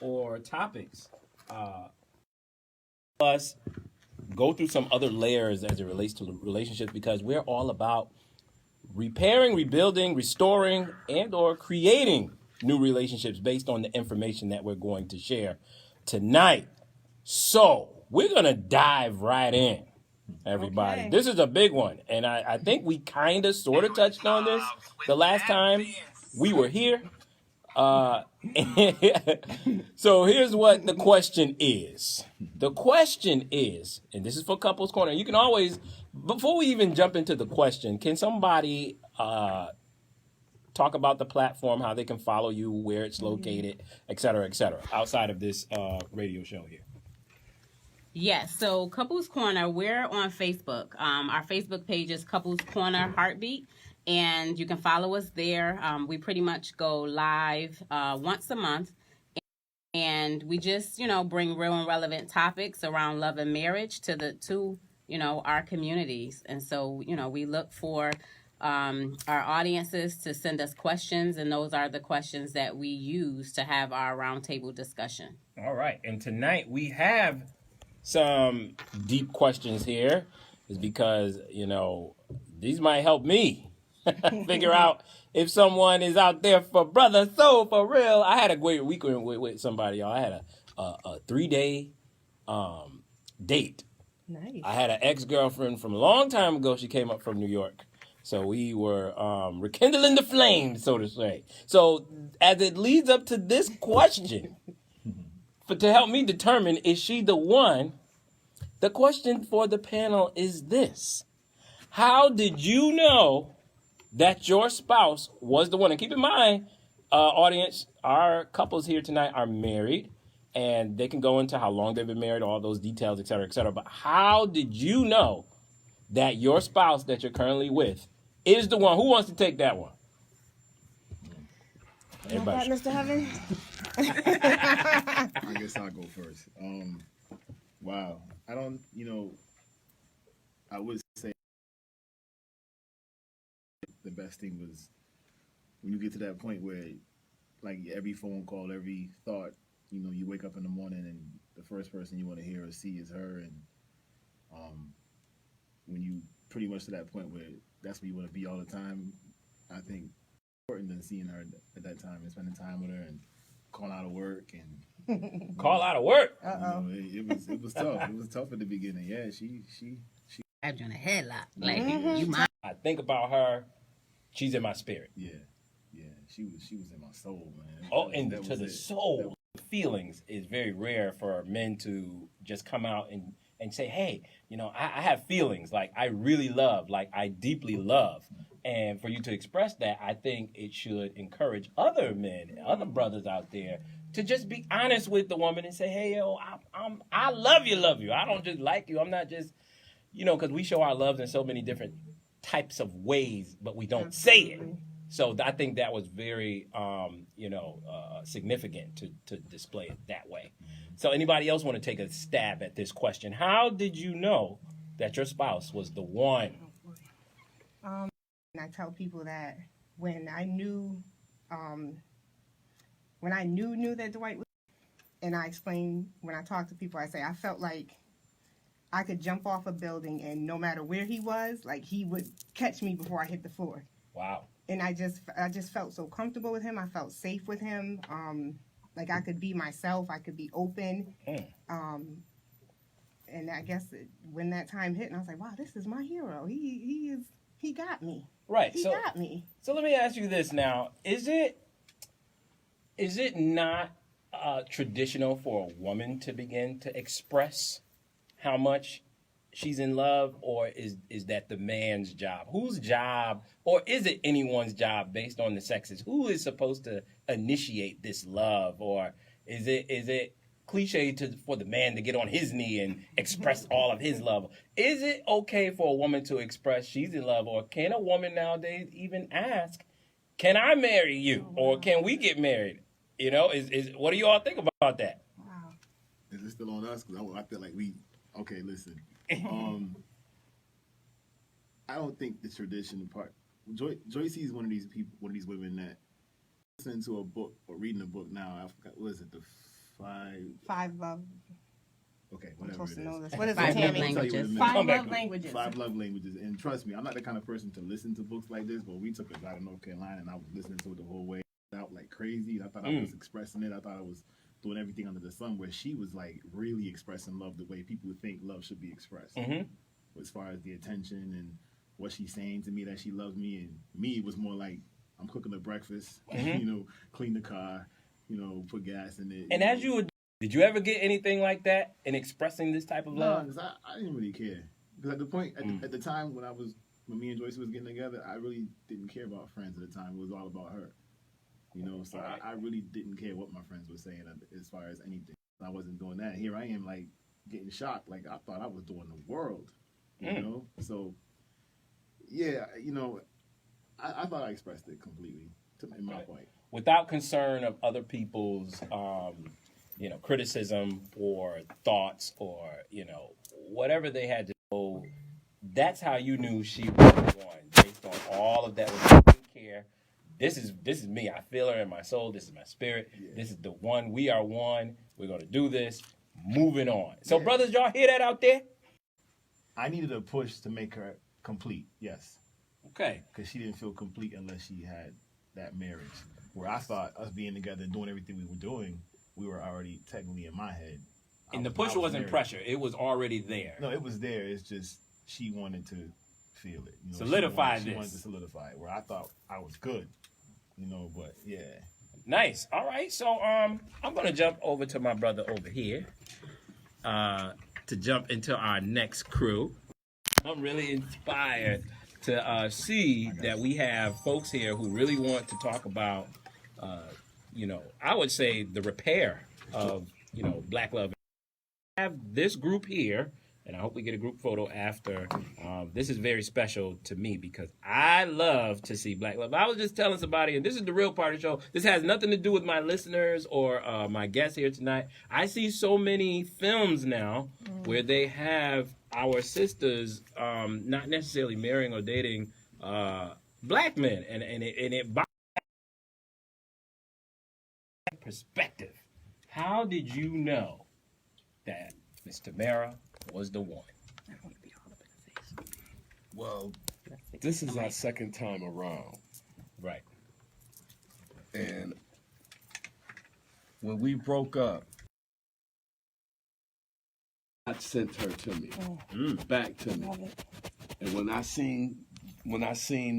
or topics. Us go through some other layers as it relates to relationships because we're all about repairing, rebuilding, restoring, and or creating new relationships based on the information that we're going to share tonight. So we're gonna dive right in, everybody. Okay. This is a big one, and I think we kind of sort of touched on this the last time we were here. So here's what the question is. The question is, and this is for Couples Corner. You can always, before we even jump into the question, can somebody talk about the platform, how they can follow you, where it's located, et cetera, outside of this radio show here? Yes, so Couples Corner, we're on Facebook. Our Facebook page is Couples Corner Heartbeat, and you can follow us there. We pretty much go live once a month, and we just, bring real and relevant topics around love and marriage to our communities. And so, we look for our audiences to send us questions, and those are the questions that we use to have our roundtable discussion. All right, and tonight we have some deep questions here, is because these might help me figure out if someone is out there for brother. So for real, I had a great weekend with somebody, y'all. I had a 3-day date. Nice. I had an ex-girlfriend from a long time ago. She came up from New York. So we were rekindling the flames, so to say. So as it leads up to this question, to help me determine, is she the one? The question for the panel is this. How did you know that your spouse was the one? And keep in mind, audience, our couples here tonight are married, and they can go into how long they've been married, all those details, et cetera, et cetera. But how did you know that your spouse that you're currently with is the one? Who wants to take that one? Everybody. Mr. Heaven? I guess I'll go first. Wow. I don't, I would say the best thing was when you get to that point where, like, every phone call, every thought, you wake up in the morning and the first person you want to hear or see is her. And when you pretty much to that point where that's where you want to be all the time, I think important than seeing her at that time and spending time with her and calling out of work and call out of work. It was tough. It was tough at the beginning. Yeah, she Had you in a headlock, like you might. I think about her. She's in my spirit. Yeah, she was in my soul, man. Oh, and to the soul. Feelings is very rare for men to just come out and say, hey, I have feelings, like I really love, like I deeply love. And for you to express that, I think it should encourage other men, other brothers out there to just be honest with the woman and say, hey, yo, I love you. I don't just like you. I'm not just, because we show our love in so many different types of ways, but we don't say it. So I think that was very, significant to display it that way. So anybody else want to take a stab at this question? How did you know that your spouse was the one? And I tell people that when I knew that Dwight was, and I explain, when I talk to people, I say I felt like I could jump off a building and no matter where he was, like he would catch me before I hit the floor. Wow. And I just felt so comfortable with him. I felt safe with him. Like I could be myself. I could be open. And I guess when that time hit, and I was like, wow, this is my hero. He got me. Right. He got me. So let me ask you this now. Is it not traditional for a woman to begin to express how much she's in love, or is that the man's job? Whose job, or is it anyone's job based on the sexes? Who is supposed to initiate this love, or is it cliche for the man to get on his knee and express all of his love? Is it okay for a woman to express she's in love, or can a woman nowadays even ask, can I marry you, or can we get married? What do you all think about that? Wow. Is it still on us? Because I feel like okay, listen. I don't think the tradition part. Joyce is one of these people, one of these women that listening to a book or reading a book now. I forgot, what is it? The Five love. Okay, I'm whatever supposed it to know is. this. What is it, Five love Tammy? languages. Five Come back love with it. languages. 5 love languages. And trust me, I'm not the kind of person to listen to books like this, but we took it out of North Carolina and I was listening to it the whole way out like crazy. I thought I was expressing it. I thought I was doing everything under the sun, where she was like really expressing love the way people would think love should be expressed. As far as the attention and what she's saying to me, that she loves me, and me, it was more like I'm cooking the breakfast, clean the car, put gas in it. And as you would, did you ever get anything like that in expressing this type of No, love? because I didn't really care. Because at the point, at the time when me and Joyce was getting together, I really didn't care about friends at the time. It was all about her. So I really didn't care what my friends were saying as far as anything. I wasn't doing that. Here I am, like, getting shocked. Like, I thought I was doing the world, So, yeah, I thought I expressed it completely, in my point. Without concern of other people's, criticism or thoughts or, whatever they had to know, that's how you knew she was the one, based on all of that. She didn't care. This is me. I feel her in my soul. This is my spirit. Yeah. This is the one. We are one. We're going to do this. Moving on. So, brothers, y'all hear that out there? I needed a push to make her complete, yes. Okay. Because she didn't feel complete unless she had that marriage. Where I thought us being together and doing everything we were doing, we were already technically in my head. And the push wasn't married. Pressure. It was already there. No, it was there. It's just she wanted to feel it. Solidify She wanted to solidify it. Where I thought I was good. But yeah. Nice. All right. So I'm gonna jump over to my brother over here. To jump into our next crew. I'm really inspired to see that we have folks here who really want to talk about I would say the repair of, black love. I have this group here, and I hope we get a group photo after. This is very special to me because I love to see black love. I was just telling somebody, and this is the real part of the show. This has nothing to do with my listeners or my guests here tonight. I see so many films now where they have our sisters not necessarily marrying or dating black men, and it perspective. How did you know that Miss Tamara was the one? I don't want to be all up in the face. Well, this is our second time around. Right. And when we broke up, God sent her to me, back to me. And when I seen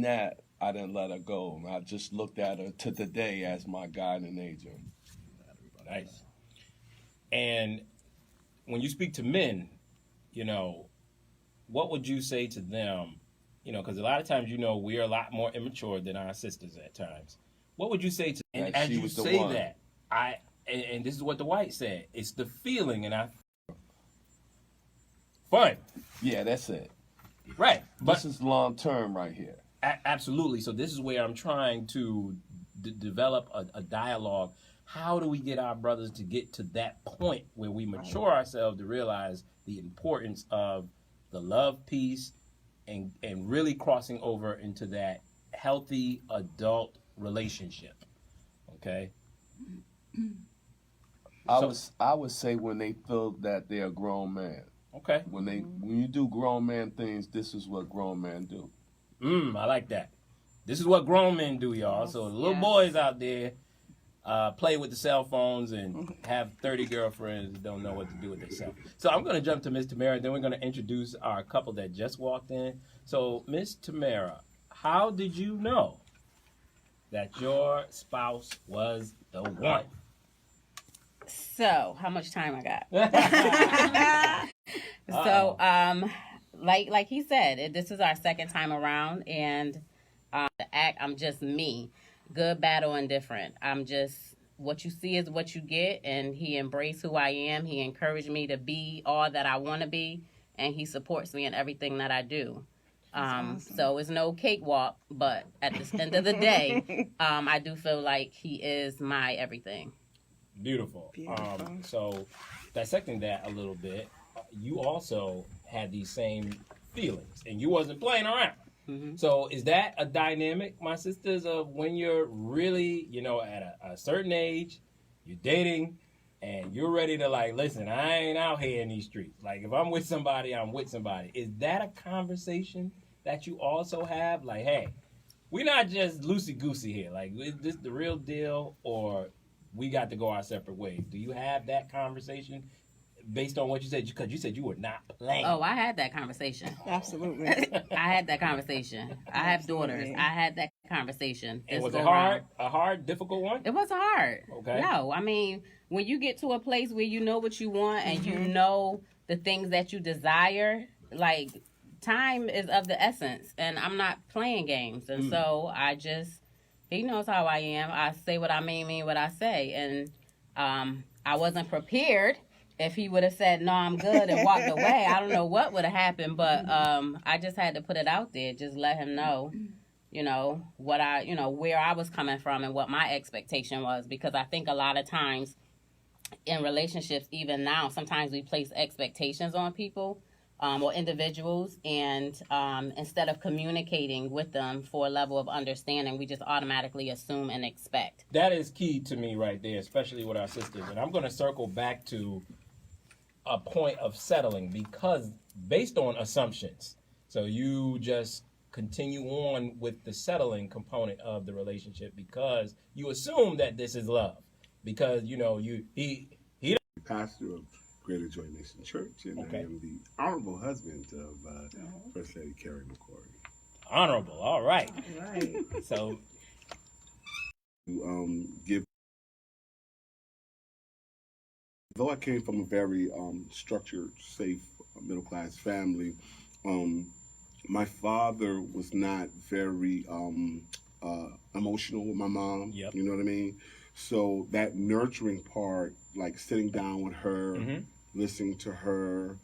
that, I didn't let her go. And I just looked at her to the day as my guiding angel. Nice. And when you speak to men, what would you say to them? Because a lot of times, we're a lot more immature than our sisters at times. What would you say to them? And as you say that, and this is what the white said, it's the feeling, and fun. Yeah, that's it. Right. But this is long term right here. Absolutely. So this is where I'm trying to develop a dialogue. How do we get our brothers to get to that point where we mature ourselves to realize the importance of the love piece and really crossing over into that healthy adult relationship? Okay? I would say when they feel that they're a grown man. Okay. When you do grown man things, this is what grown men do. I like that. This is what grown men do, y'all. So the little boys out there play with the cell phones and have 30 girlfriends and don't know what to do with themselves. So I'm going to jump to Miss Tamara, then we're going to introduce our couple that just walked in. So, Miss Tamara, how did you know that your spouse was the one? So, how much time I got? So, like he said, this is our second time around, and I'm just me. Good, bad, or indifferent. I'm just, what you see is what you get, and he embraced who I am. He encouraged me to be all that I want to be, and he supports me in everything that I do. Awesome. So it's no cakewalk, but at the end of the day, I do feel like he is my everything. Beautiful. So dissecting that a little bit, you also had these same feelings, and you wasn't playing around. Mm-hmm. So is that a dynamic, my sisters, of when you're really, at a certain age, you're dating, and you're ready to like, listen, I ain't out here in these streets. Like if I'm with somebody, I'm with somebody. Is that a conversation that you also have? Like, hey, we're not just loosey goosey here. Like, is this the real deal, or we got to go our separate ways? Do you have that conversation based on what you said? Because you said you were not playing. Oh, I had that conversation. Absolutely. I had that conversation. I have daughters. I had that conversation. And was go it hard? around. A hard, difficult one? It wasn't hard. Okay. No, I mean, when you get to a place where you know what you want and you know the things that you desire, like time is of the essence, and I'm not playing games. And so I just, he knows how I am. I say what I mean what I say. And I wasn't prepared. If he would have said, no, I'm good and walked away, I don't know what would have happened. But I just had to put it out there, just let him know, what where I was coming from and what my expectation was. Because I think a lot of times in relationships, even now, sometimes we place expectations on people or individuals. And instead of communicating with them for a level of understanding, we just automatically assume and expect. That is key to me right there, especially with our sisters. And I'm going to circle back to a point of settling, because based on assumptions. So you just continue on with the settling component of the relationship because you assume that this is love, because he pastor of Greater Joy Nation Church, and I am the honorable husband of First Lady Carrie McCory. Honorable, all right. Right. So Give. Though I came from a very structured, safe, middle-class family, my father was not very emotional with my mom. Yep. You know what I mean? So that nurturing part, like sitting down with her, listening to her,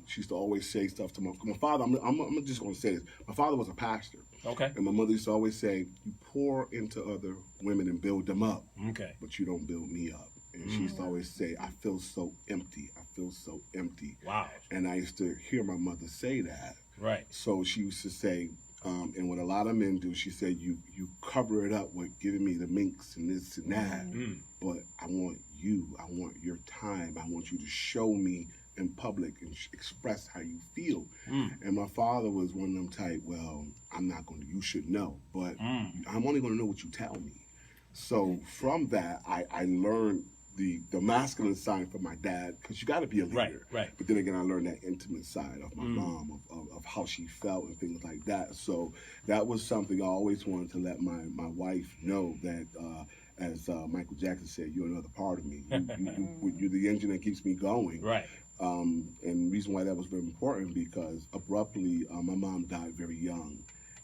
she used to always say stuff to my father. I'm just going to say this. My father was a pastor. okay. And my mother used to always say, you pour into other women and build them up, Okay. but you don't build me up. And she used to always say, I feel so empty. I feel so empty. Wow. And I used to hear my mother say that. Right. So she used to say, and what a lot of men do, she said, you cover it up with giving me the minks and this and that. But I want you. I want your time. I want you to show me in public and express how you feel. And my father was one of them type, well, I'm not going to, you should know, but I'm only going to know what you tell me. So from that, I learned the masculine side from my dad, because you got to be a leader. Right. But then again, I learned that intimate side of my mom, of how she felt and things like that. So that was something I always wanted to let my wife know, that as Michael Jackson said, you're another part of me. You're the engine that keeps me going. Right. And the reason why that was very important, because abruptly my mom died very young.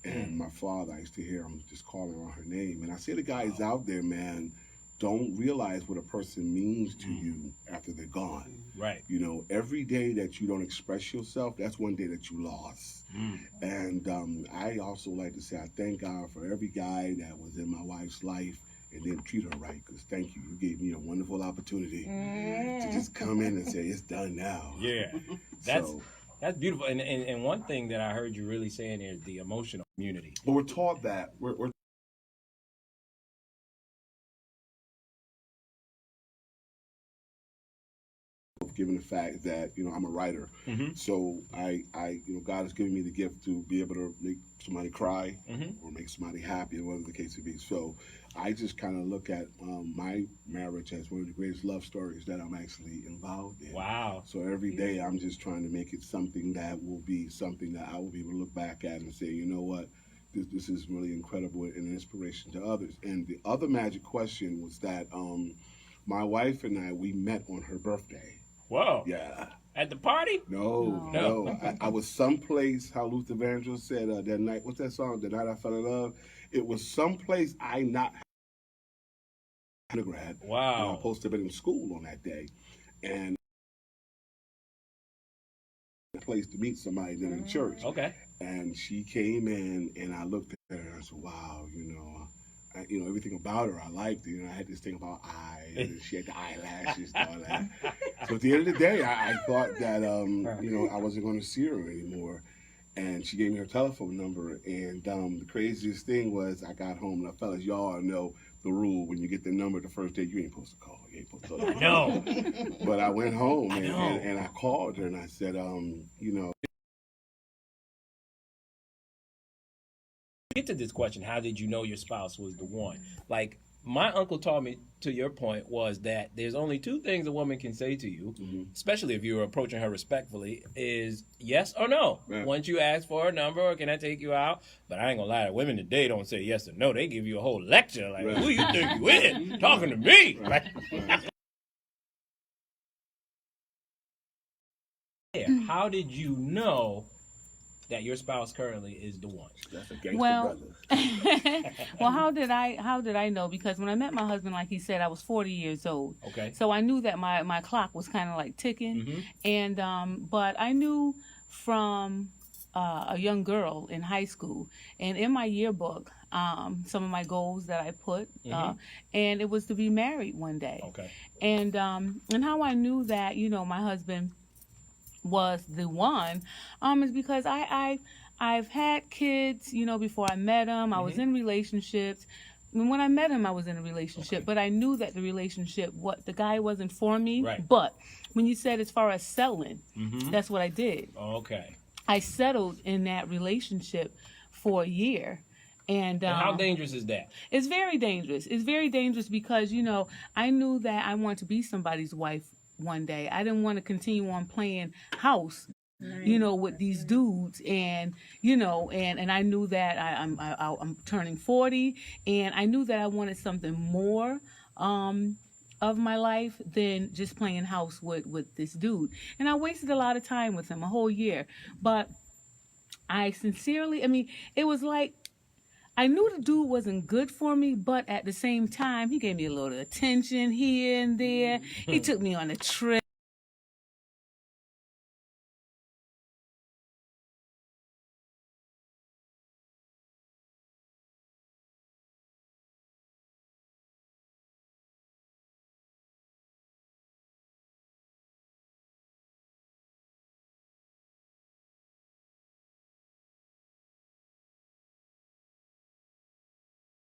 And my father, I used to hear him just calling her her name. And I say to guys out there, man, don't realize what a person means to you after they're gone. Right. Every day that you don't express yourself, that's one day that you lost. And I also like to say I thank God for every guy that was in my wife's life and didn't treat her right, because thank you. You gave me a wonderful opportunity to just come in and say, it's done now. Yeah. That's beautiful. And one thing that I heard you really saying is the emotional community. But we're taught that. We're given the fact that I'm a writer, so I God has given me the gift to be able to make somebody cry or make somebody happy, or whatever the case may be. So I just kind of look at my marriage as one of the greatest love stories that I'm actually involved in. Wow. So every day I'm just trying to make it something that will be something that I will be able to look back at and say, you know what, this is really incredible and an inspiration to others. And the other magic question was that my wife and we met on her birthday. Whoa. Yeah. At the party? No. I was someplace, how Luther Vandross said that night, what's that song, The Night I Fell in Love? It was someplace I not undergrad. Wow. And I'm supposed to have been in school on that day. And a place to meet somebody then in church. Okay. And she came in and I looked at her and I said, wow, everything about her I liked. I had this thing about eyes, and she had the eyelashes and all that. So at the end of the day, I thought that I wasn't going to see her anymore. And she gave me her telephone number. And the craziest thing was I got home, and fellas, y'all know the rule. When you get the number the first day, you ain't supposed to call. You ain't supposed to call. No. But I went home, I and, know. and I called her, and I said, you know, Get to this question, how did you know your spouse was the one? Like, my uncle taught me, to your point, was that there's only two things a woman can say to you, especially if you're approaching her respectfully, is yes or no. Yeah. Once you ask for a number, or can I take you out? But I ain't gonna lie, women today don't say yes or no. They give you a whole lecture, like, Right. who you think you is? Talking to me. Like, yeah. How did you know that your spouse currently is the one? that's a gangster Well, brother. well, how did I know? Because when I met my husband, like he said, I was 40 years old. Okay. So I knew that my clock was kind of like ticking, and but I knew from a young girl in high school, and in my yearbook, some of my goals that I put, and it was to be married one day. Okay. And how I knew that, you know, my husband was the one, is because I've had kids, you know, before I met him. I was in relationships. And when I met him, I was in a relationship, but I knew that the relationship, the guy wasn't for me. Right. But when you said as far as settling, that's what I did. Okay. I settled in that relationship for a year. And how dangerous is that? it's very dangerous. It's very dangerous because, you know, I knew that I wanted to be somebody's wife one day. I didn't want to continue on playing house, you know, with these dudes, and you know, and I knew that I'm turning 40, and I knew that I wanted something more of my life than just playing house with this dude. And I wasted a lot of time with him, a whole year. But I sincerely, I mean, it was like, I knew the dude wasn't good for me, but at the same time, he gave me a little attention here and there. He took me on a trip.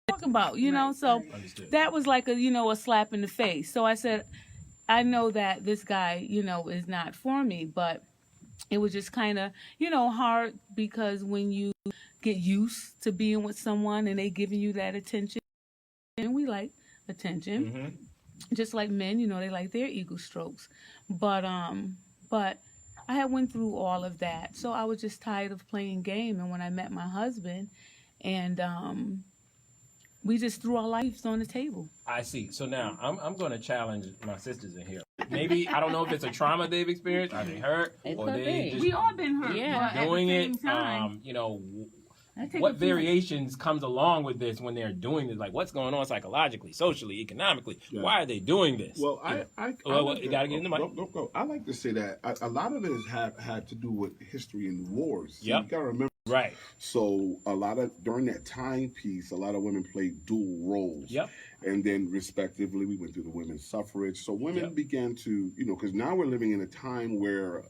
Talking about, you know, so Understood. that was like a, you know, a slap in the face. So I said, I know that this guy, you know, is not for me, but it was just kind of, you know, hard because when you get used to being with someone and they giving you that attention, and we like attention, just like men, you know, they like their ego strokes, but I had went through all of that, so I was just tired of playing game. And when I met my husband, and we just threw our lives on the table. I see. So now I'm going to challenge my sisters in here. Maybe, I don't know if it's a trauma they've experienced, are they hurt, It or could they be. just We all been hurt, Yeah. but doing at the it. same time, You know, I take what it too much. variations comes along with this when they're doing this? Like, what's going on psychologically, socially, economically? Yeah. Why are they doing this? Well, I Well, like you to- gotta get in the mic. Go. I like to say that a lot of it has had to do with history and wars. So Yep. You gotta remember. Right. So a lot of during that timepiece, a lot of women played dual roles. Yep. And then respectively, we went through the women's suffrage. So women Yep. began to, you know, because now we're living in a time where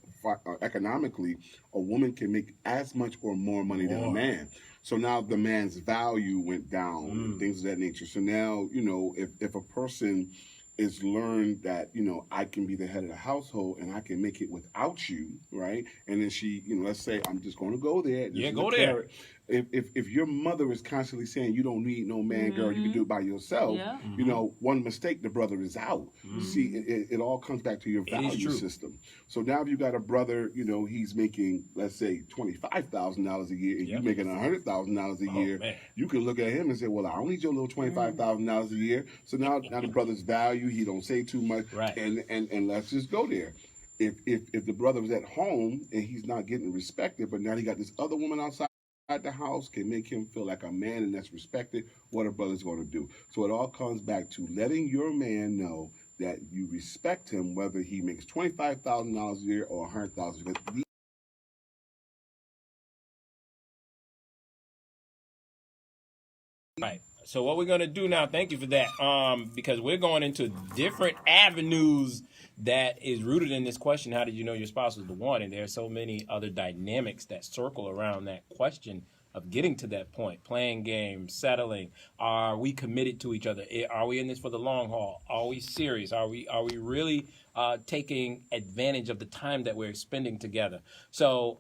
economically, a woman can make as much or more money than a More. man. So now the man's value went down, Mm. and things of that nature. So now, you know, if a person is learned that, you know, I can be the head of the household and I can make it without you, right? And then she, you know, let's say I'm just going to go there. This Yeah, is go a there. carrot. If your mother is constantly saying you don't need no man, girl, you can do it by yourself, Yeah. you know, one mistake, the brother is out. See, it all comes back to your It is value true. system. So now if you got a brother, you know, he's making, let's say, $25,000 a year, and Yep. you're making $100,000 a Oh, year, man. you can look at him and say, well, I don't need your little $25,000 a year. So now the brother's value, he don't say too much, Right. and let's just go there. If the brother was at home and he's not getting respected, but now he got this other woman outside the house, can make him feel like a man and that's respected, what a brother's going to do. So it all comes back to letting your man know that you respect him, whether he makes $25,000 a year or $100,000. Right. So what we're gonna do now? Thank you for that. Because we're going into different avenues that is rooted in this question, how did you know your spouse was the one? And there are so many other dynamics that circle around that question of getting to that point, playing games, settling. Are we committed to each other? Are we in this for the long haul? Are we serious? Are we really taking advantage of the time that we're spending together? So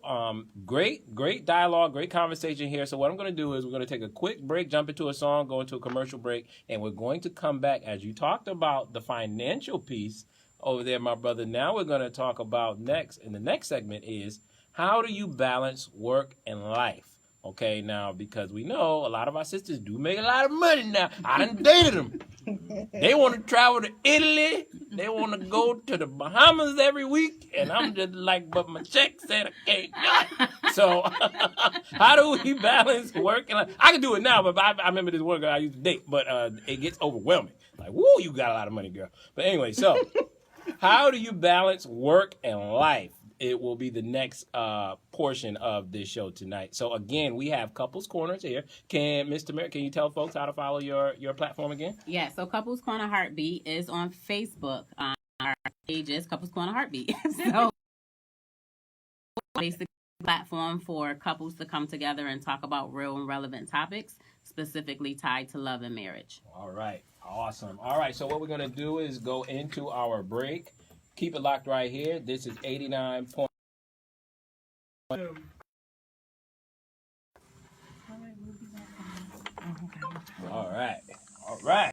great dialogue, great conversation here. So what I'm going to do is we're going to take a quick break, jump into a song, go into a commercial break, and we're going to come back. As you talked about the financial piece over there, my brother, now we're going to talk about next, in the next segment is, how do you balance work and life? Okay, now, because we know a lot of our sisters do make a lot of money now. I done dated them. They want to travel to Italy. They want to go to the Bahamas every week. And I'm just like, but my check said I can't do it. So how do we balance work and life? I can do it now, but I remember this one girl I used to date, but it gets overwhelming. Like, woo, you got a lot of money, girl. But anyway, so how do you balance work and life? It will be the next portion of this show tonight. So again, we have Couples Corners here. Mr. Merrick, can you tell folks how to follow your platform again? Yeah, so Couples Corner Heartbeat is on Facebook. Our page is Couples Corner Heartbeat. So basic platform for couples to come together and talk about real and relevant topics, specifically tied to love and marriage. All right, awesome. All right, so what we're gonna do is go into our break. Keep it locked right here. This is 89. All right.